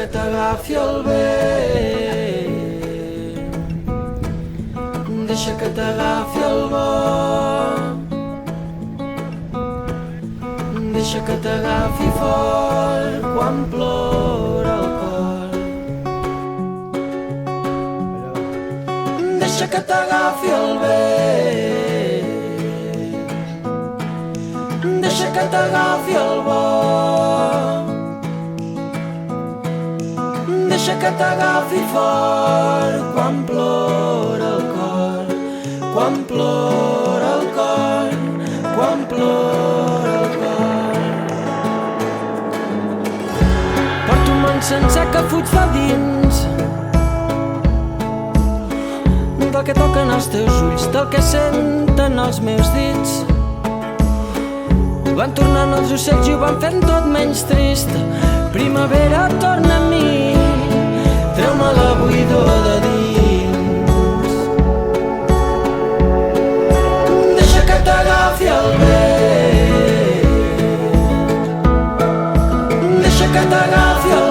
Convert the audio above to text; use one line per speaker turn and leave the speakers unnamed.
que t'agafi el vent, deixa que t'agafi el vent, deixa que t'agafi fort quan plora el cor. Deixa que t'agafi el vent, deixa que t'agafi el vent, deixa que t'agafi fort quan plora el cor, quan plora el cor, quan plora el cor. Porto un món sencer que fuig de dins, del que toquen els teus ulls, del que senten els meus dits. Van tornant els ocells i ho van fent tot menys trist. Primavera, torna a mi, treu-me la buidor de dins. Deixa que t'agafi el vent, deixa que t'agafi el